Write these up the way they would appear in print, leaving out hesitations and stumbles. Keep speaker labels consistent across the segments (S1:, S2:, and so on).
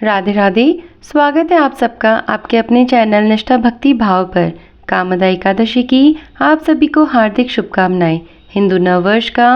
S1: राधे राधे। स्वागत है आप सबका आपके अपने चैनल निष्ठा भक्ति भाव पर। कामदा एकादशी की आप सभी को हार्दिक शुभकामनाएं। हिंदू नववर्ष का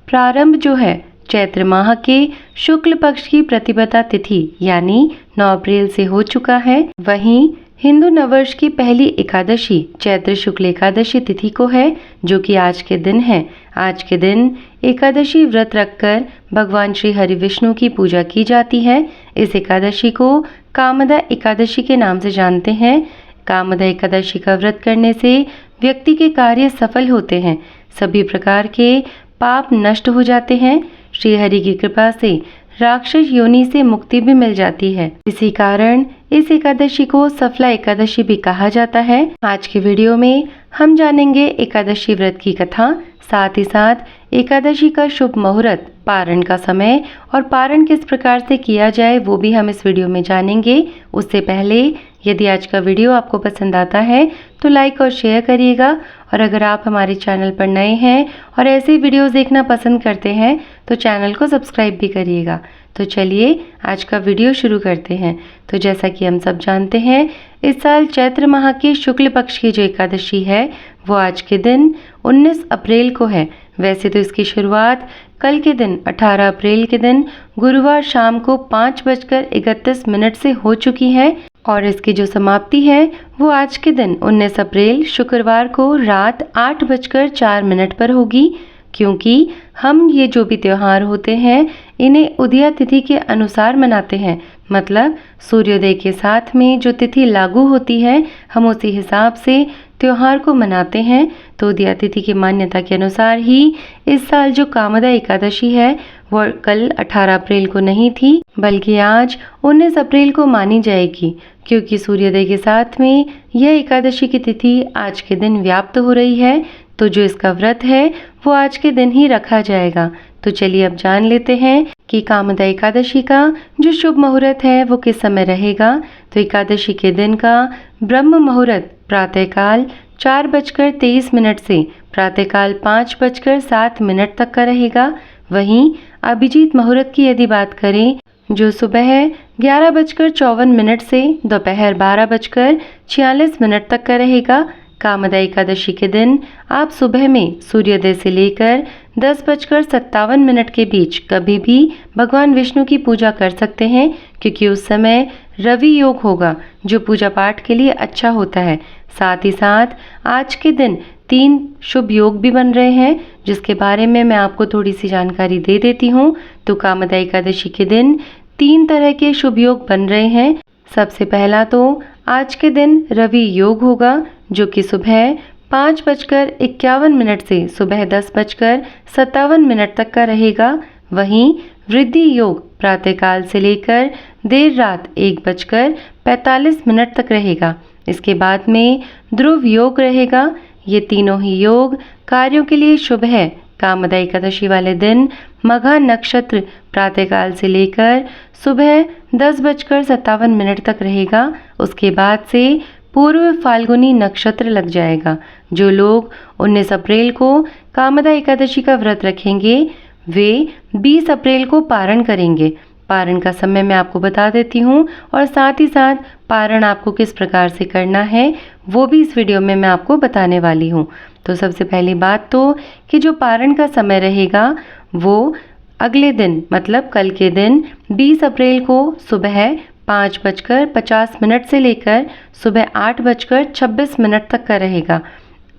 S1: प्रारंभ जो है चैत्र माह के शुक्ल पक्ष की प्रतिपदा तिथि यानी 9 अप्रैल से हो चुका है। वहीं हिंदू नववर्ष की पहली एकादशी चैत्र शुक्ल एकादशी तिथि को है, जो कि आज के दिन है। आज के दिन एकादशी व्रत रखकर भगवान श्री हरि विष्णु की पूजा की जाती है। इस एकादशी को कामदा एकादशी के नाम से जानते हैं। कामदा एकादशी का व्रत करने से व्यक्ति के कार्य सफल होते हैं, सभी प्रकार के पाप नष्ट हो जाते हैं। श्री हरि की कृपा से राक्षस योनि से मुक्ति भी मिल जाती है। इसी कारण इस एकादशी को सफला एकादशी भी कहा जाता है। आज के वीडियो में हम जानेंगे एकादशी व्रत की कथा, साथ ही साथ एकादशी का शुभ मुहूर्त, पारण का समय और पारण किस प्रकार से किया जाए वो भी हम इस वीडियो में जानेंगे। उससे पहले यदि आज का वीडियो आपको पसंद आता है तो लाइक और शेयर करिएगा, और अगर आप हमारे चैनल पर नए हैं और ऐसे वीडियोस देखना पसंद करते हैं तो चैनल को सब्सक्राइब भी करिएगा। तो चलिए आज का वीडियो शुरू करते हैं। तो जैसा कि हम सब जानते हैं, इस साल चैत्र माह के शुक्ल पक्ष की जो एकादशी है वो आज के दिन 19 अप्रैल को है। वैसे तो इसकी शुरुआत कल के दिन 18 अप्रैल के दिन गुरुवार शाम को 5:31 से हो चुकी है, और इसकी जो समाप्ति है वो आज के दिन 19 अप्रैल शुक्रवार को रात 8:04 पर होगी। क्योंकि हम ये जो भी त्योहार होते हैं इन्हें उदया तिथि के अनुसार मनाते हैं, मतलब सूर्योदय के साथ में जो तिथि लागू होती है हम उसी हिसाब से त्योहार को मनाते हैं। तो उदया तिथि की मान्यता के अनुसार ही इस साल जो कामदा एकादशी है वो कल 18 अप्रैल को नहीं थी, बल्कि आज 19 अप्रैल को मानी जाएगी, क्योंकि सूर्योदय के साथ में यह एकादशी की तिथि आज के दिन व्याप्त हो रही है। तो जो इसका व्रत है वो आज के दिन ही रखा जाएगा। तो चलिए अब जान लेते हैं कि कामदा एकादशी का जो शुभ मुहूर्त है वो किस समय रहेगा। तो एकादशी के दिन का ब्रह्म मुहूर्त प्रातःकाल 4:23 से प्रातःकाल 5:07 तक का रहेगा। वहीं अभिजीत मुहूर्त की यदि बात करें जो सुबह 11:54 से दोपहर 12:46 तक का रहेगा। कामदा एकादशी के दिन आप सुबह में सूर्योदय से लेकर 10:57 के बीच कभी भी भगवान विष्णु की पूजा कर सकते हैं, क्योंकि उस समय रवि योग होगा जो पूजा पाठ के लिए अच्छा होता है। साथ ही साथ आज के दिन 3 शुभ योग भी बन रहे हैं, जिसके बारे में मैं आपको थोड़ी सी जानकारी दे देती हूँ। तो कामदा एकादशी के दिन 3 तरह के शुभ योग बन रहे हैं। सबसे पहला तो आज के दिन रवि योग होगा, जो कि सुबह 5:51 से सुबह 10:57 तक का रहेगा। वहीं वृद्धि योग प्रातःकाल से लेकर देर रात 1:45 तक रहेगा। इसके बाद में ध्रुव योग रहेगा। ये तीनों ही योग कार्यों के लिए शुभ है। कामदा एकादशी वाले दिन मघा नक्षत्र प्रातःकाल से लेकर सुबह 10:57 तक रहेगा। उसके बाद से पूर्व फाल्गुनी नक्षत्र लग जाएगा। जो लोग 19 अप्रैल को कामदा एकादशी का व्रत रखेंगे वे 20 अप्रैल को पारण करेंगे। पारण का समय मैं आपको बता देती हूँ, और साथ ही साथ पारण आपको किस प्रकार से करना है वो भी इस वीडियो में मैं आपको बताने वाली हूँ। तो सबसे पहली बात तो कि जो पारण का समय रहेगा वो अगले दिन मतलब कल के दिन 20 अप्रैल को सुबह 5:50 से लेकर सुबह 8:26 तक का रहेगा।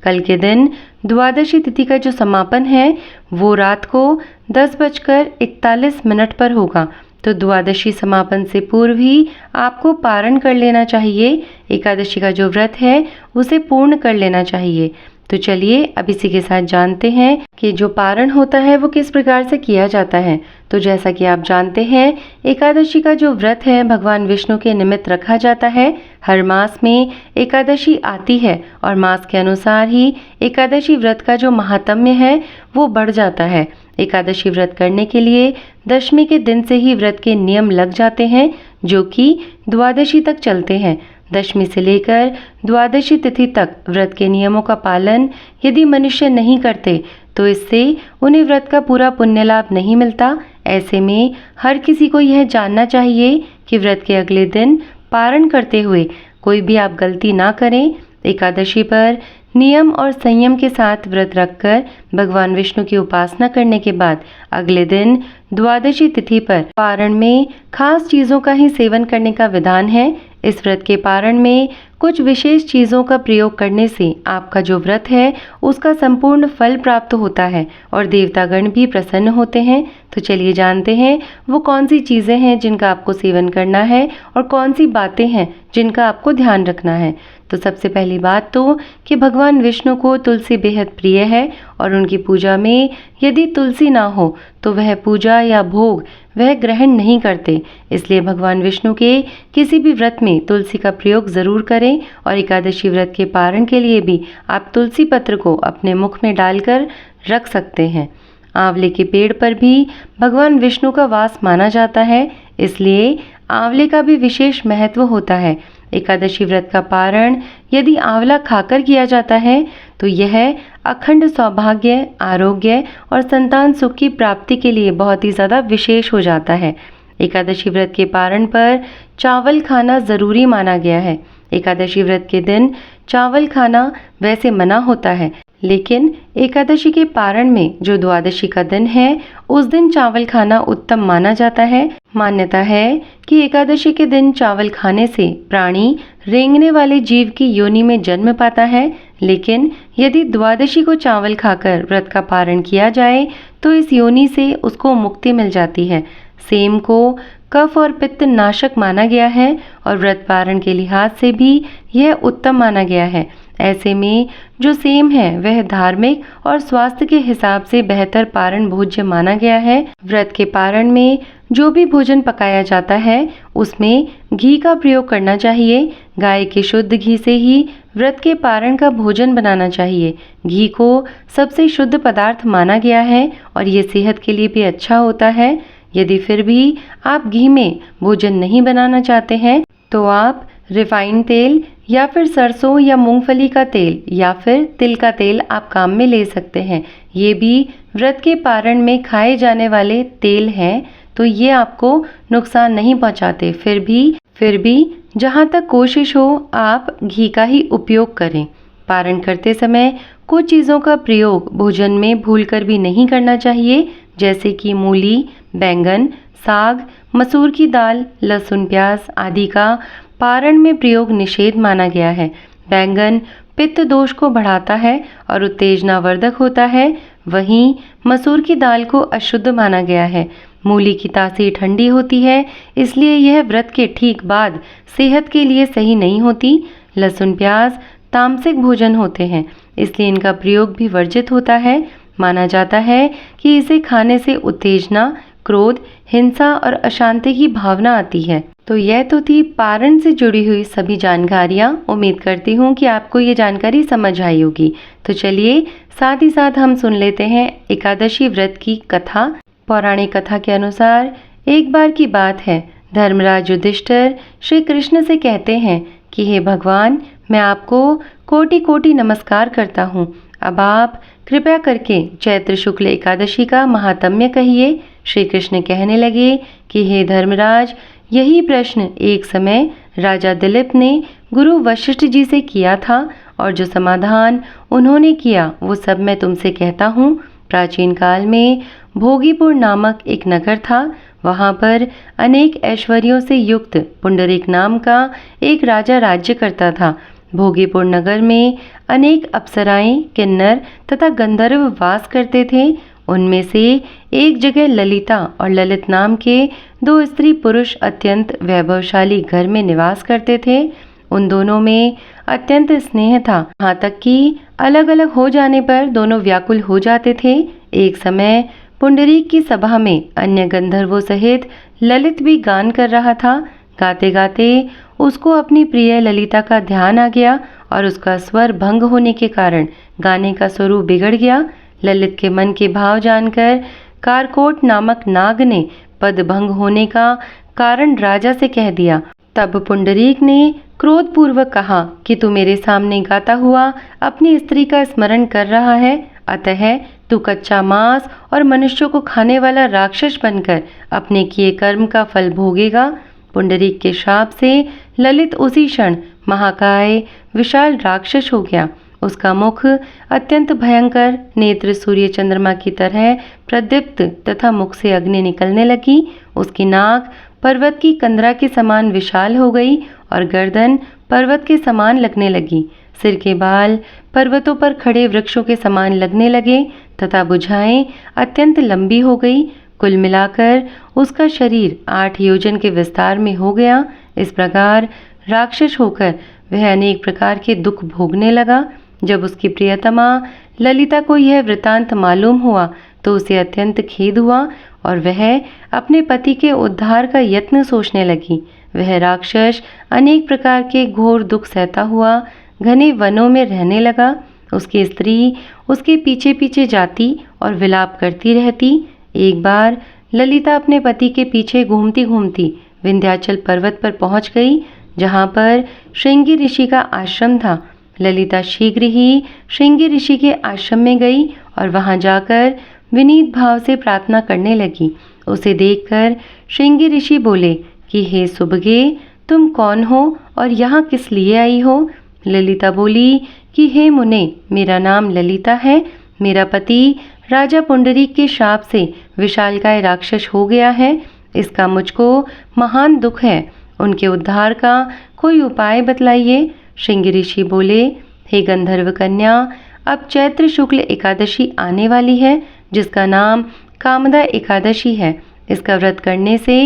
S1: कल के दिन द्वादशी तिथि का जो समापन है वो रात को 10:41 पर होगा। तो द्वादशी समापन से पूर्व ही आपको पारण कर लेना चाहिए। एकादशी का जो व्रत है उसे पूर्ण कर लेना चाहिए। तो चलिए अब इसी के साथ जानते हैं कि जो पारण होता है वो किस प्रकार से किया जाता है। तो जैसा कि आप जानते हैं, एकादशी का जो व्रत है भगवान विष्णु के निमित्त रखा जाता है। हर मास में एकादशी आती है और मास के अनुसार ही एकादशी व्रत का जो महात्म्य है वो बढ़ जाता है। एकादशी व्रत करने के लिए दशमी के दिन से ही व्रत के नियम लग जाते हैं, जो कि द्वादशी तक चलते हैं। दशमी से लेकर द्वादशी तिथि तक व्रत के नियमों का पालन यदि मनुष्य नहीं करते तो इससे उन्हें व्रत का पूरा पुण्य लाभ नहीं मिलता। ऐसे में हर किसी को यह जानना चाहिए कि कि व्रत के अगले दिन पारण करते हुए कोई भी आप गलती ना करें। एकादशी पर नियम और संयम के साथ व्रत रखकर भगवान विष्णु की उपासना करने के बाद अगले दिन द्वादशी तिथि पर पारण में खास चीजों का ही सेवन करने का विधान है। इस व्रत के पारण में कुछ विशेष चीजों का प्रयोग करने से आपका जो व्रत है उसका संपूर्ण फल प्राप्त होता है और देवतागण भी प्रसन्न होते हैं। तो चलिए जानते हैं वो कौन सी चीजें हैं जिनका आपको सेवन करना है और कौन सी बातें हैं जिनका आपको ध्यान रखना है। तो सबसे पहली बात तो कि भगवान विष्णु को तुलसी बेहद प्रिय है और उनकी पूजा में यदि तुलसी ना हो तो वह पूजा या भोग वह ग्रहण नहीं करते। इसलिए भगवान विष्णु के किसी भी व्रत में तुलसी का प्रयोग जरूर करें और एकादशी व्रत के पारण के लिए भी आप तुलसी पत्र को अपने मुख में डालकर रख सकते हैं। आंवले के पेड़ पर भी भगवान विष्णु का वास माना जाता है, इसलिए आंवले का भी विशेष महत्व होता है। एकादशी व्रत का पारण यदि आंवला खाकर किया जाता है तो यह अखंड सौभाग्य, आरोग्य और संतान सुख की प्राप्ति के लिए बहुत ही ज़्यादा विशेष हो जाता है। एकादशी व्रत के पारण पर चावल खाना ज़रूरी माना गया है। एकादशी व्रत के दिन चावल खाना वैसे मना होता है, लेकिन एकादशी के पारण में जो द्वादशी का दिन है उस दिन चावल खाना उत्तम माना जाता है। मान्यता है कि एकादशी के दिन चावल खाने से प्राणी रेंगने वाले जीव की योनि में जन्म पाता है, लेकिन यदि द्वादशी को चावल खाकर व्रत का पारण किया जाए तो इस योनि से उसको मुक्ति मिल जाती है। सेम को कफ और पित्त नाशक माना गया है और व्रत पारण के लिहाज से भी यह उत्तम माना गया है। ऐसे में जो सेम है वह धार्मिक और स्वास्थ्य के हिसाब से बेहतर पारण भोज्य माना गया है। व्रत के पारण में जो भी भोजन पकाया जाता है उसमें घी का प्रयोग करना चाहिए। गाय के शुद्ध घी से ही व्रत के पारण का भोजन बनाना चाहिए। घी को सबसे शुद्ध पदार्थ माना गया है और ये सेहत के लिए भी अच्छा होता है। यदि फिर भी आप घी में भोजन नहीं बनाना चाहते हैं तो आप रिफाइंड तेल या फिर सरसों या मूंगफली का तेल या फिर तिल का तेल आप काम में ले सकते हैं। ये भी व्रत के पारण में खाए जाने वाले तेल हैं, तो ये आपको नुकसान नहीं पहुंचाते। फिर भी जहाँ तक कोशिश हो आप घी का ही उपयोग करें। पारण करते समय कुछ चीज़ों का प्रयोग भोजन में भूलकर भी नहीं करना चाहिए, जैसे कि मूली, बैंगन, साग, मसूर की दाल, लहसुन, प्याज आदि का पारण में प्रयोग निषेध माना गया है। बैंगन पित्त दोष को बढ़ाता है और उत्तेजनावर्धक होता है, वहीं मसूर की दाल को अशुद्ध माना गया है। मूली की तासीर ठंडी होती है, इसलिए यह व्रत के ठीक बाद सेहत के लिए सही नहीं होती। लहसुन प्याज तामसिक भोजन होते हैं, इसलिए इनका प्रयोग भी वर्जित होता है। माना जाता है कि इसे खाने से उत्तेजना, क्रोध, हिंसा और अशांति की भावना आती है। तो यह तो थी पारण से जुड़ी हुई सभी जानकारियाँ। उम्मीद करती हूँ कि आपको ये जानकारी समझ आई होगी। तो चलिए साथ ही साथ हम सुन लेते हैं एकादशी व्रत की कथा। पौराणिक कथा के अनुसार एक बार की बात है, धर्मराज युधिष्ठिर श्री कृष्ण से कहते हैं कि हे भगवान, मैं आपको कोटि कोटि नमस्कार करता हूँ। अब आप कृपया करके चैत्र शुक्ल एकादशी का महात्म्य कहिए। श्री कृष्ण कहने लगे कि हे धर्मराज, यही प्रश्न एक समय राजा दिलीप ने गुरु वशिष्ठ जी से किया था और जो समाधान उन्होंने किया वो सब मैं तुमसे कहता हूँ। प्राचीन काल में भोगीपुर नामक एक नगर था। वहाँ पर अनेक ऐश्वर्यों से युक्त पुंडरीक नाम का एक राजा राज्य करता था। भोगीपुर नगर में अनेक अप्सराएं, किन्नर तथा गंधर्व वास करते थे। उनमें से एक जगह ललिता और ललित नाम के दो स्त्री पुरुष अत्यंत वैभवशाली घर में निवास करते थे। उन दोनों में अत्यंत स्नेह था, यहाँ तक कि अलग अलग हो जाने पर दोनों व्याकुल हो जाते थे। एक समय पुंडरीक की सभा में अन्य गंधर्वों सहित ललित भी गान कर रहा था। गाते गाते उसको अपनी प्रिय ललिता का ध्यान आ गया और उसका स्वर भंग होने के कारण गाने का स्वरूप बिगड़ गया। ललित के मन के भाव जानकर कारकोट नामक नाग ने पद भंग होने का कारण राजा से कह दिया। तब पुंडरीक ने क्रोधपूर्वक कहा कि तू मेरे सामने गाता हुआ अपनी स्त्री का स्मरण कर रहा है, अतः तू कच्चा मांस और मनुष्यों को खाने वाला राक्षस बनकर अपने किए कर्म का फल भोगेगा। पुंडरीक के शाप से ललित उसी क्षण महाकाय विशाल राक्षस हो गया। उसका मुख अत्यंत भयंकर, नेत्र सूर्य चंद्रमा की तरह प्रदीप्त तथा मुख से अग्नि निकलने लगी। उसकी नाक पर्वत की कंदरा के समान विशाल हो गई और गर्दन पर्वत के समान लगने लगी। सिर के बाल पर्वतों पर खड़े वृक्षों के समान लगने लगे तथा भुजाएं अत्यंत लंबी हो गई। कुल मिलाकर उसका शरीर 8 योजन के विस्तार में हो गया। इस प्रकार राक्षस होकर वह अनेक प्रकार के दुख भोगने लगा। जब उसकी प्रियतमा ललिता को यह वृतांत मालूम हुआ तो उसे अत्यंत खेद हुआ और वह अपने पति के उद्धार का यत्न सोचने लगी। वह राक्षस अनेक प्रकार के घोर दुख सहता हुआ घने वनों में रहने लगा। उसकी स्त्री उसके पीछे पीछे जाती और विलाप करती रहती। एक बार ललिता अपने पति के पीछे घूमती घूमती विंध्याचल पर्वत पर पहुंच गई, जहां पर श्रृंगी ऋषि का आश्रम था। ललिता शीघ्र ही श्रृंगी ऋषि के आश्रम में गई और वहां जाकर विनीत भाव से प्रार्थना करने लगी। उसे देखकर श्रृंगी ऋषि बोले कि हे सुभगे, तुम कौन हो और यहाँ किस लिए आई हो? ललिता बोली कि हे मुने, मेरा नाम ललिता है। मेरा पति राजा पुंडरीक के शाप से विशालकाय राक्षस हो गया है। इसका मुझको महान दुख है। उनके उद्धार का कोई उपाय बतलाइए। श्रृंगी ऋषि बोले, हे गंधर्व कन्या, अब चैत्र शुक्ल एकादशी आने वाली है, जिसका नाम कामदा एकादशी है। इसका व्रत करने से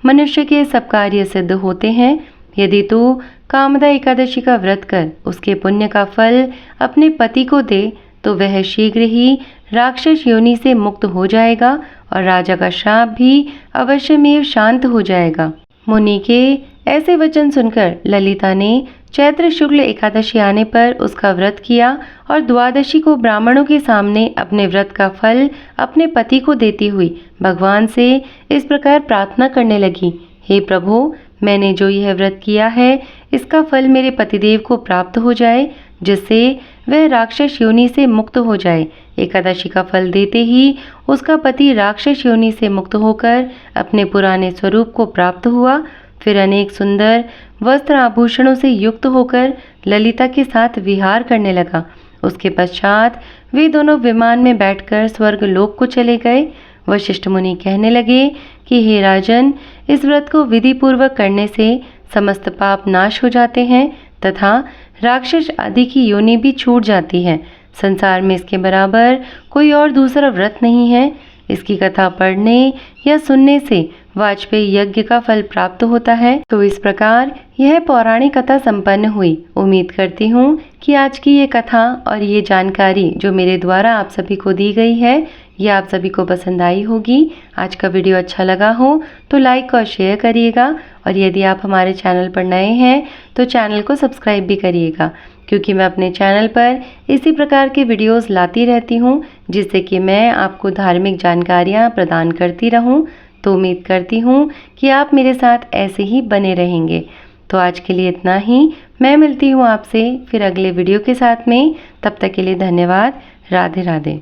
S1: मनुष्य के सब कार्य सिद्ध होते हैं। यदि तू कामदा एकादशी का व्रत कर उसके पुण्य का फल अपने पति को दे तो वह शीघ्र ही राक्षस योनि से मुक्त हो जाएगा और राजा का शाप भी अवश्यमेव शांत हो जाएगा। मुनि के ऐसे वचन सुनकर ललिता ने चैत्र शुक्ल एकादशी आने पर उसका व्रत किया और द्वादशी को ब्राह्मणों के सामने अपने व्रत का फल अपने पति को देती हुई भगवान से इस प्रकार प्रार्थना करने लगी, हे प्रभु, मैंने जो यह व्रत किया है इसका फल मेरे पतिदेव को प्राप्त हो जाए, जिससे वह राक्षस योनि से मुक्त हो जाए। एकादशी का फल देते ही उसका पति राक्षस योनि से मुक्त होकर अपने पुराने स्वरूप को प्राप्त हुआ। फिर अनेक सुंदर वस्त्र आभूषणों से युक्त होकर ललिता के साथ विहार करने लगा। उसके पश्चात वे दोनों विमान में बैठकर स्वर्ग लोक को चले गए। वशिष्ठ मुनि कहने लगे कि हे राजन, इस व्रत को विधि पूर्वक करने से समस्त पाप नाश हो जाते हैं तथा राक्षस आदि की योनि भी छूट जाती है। संसार में इसके बराबर कोई और दूसरा व्रत नहीं है। इसकी कथा पढ़ने या सुनने से वाजपेयी यज्ञ का फल प्राप्त होता है। तो इस प्रकार यह पौराणिक कथा संपन्न हुई। उम्मीद करती हूँ कि आज की ये कथा और ये जानकारी जो मेरे द्वारा आप सभी को दी गई है ये आप सभी को पसंद आई होगी। आज का वीडियो अच्छा लगा हो तो लाइक और शेयर करिएगा और यदि आप हमारे चैनल पर नए हैं तो चैनल को सब्सक्राइब भी करिएगा, क्योंकि मैं अपने चैनल पर इसी प्रकार के वीडियोस लाती रहती हूँ जिससे कि मैं आपको धार्मिक जानकारियाँ प्रदान करती रहूँ। तो उम्मीद करती हूँ कि आप मेरे साथ ऐसे ही बने रहेंगे। तो आज के लिए इतना ही। मैं मिलती हूँ आपसे फिर अगले वीडियो के साथ में। तब तक के लिए धन्यवाद। राधे राधे।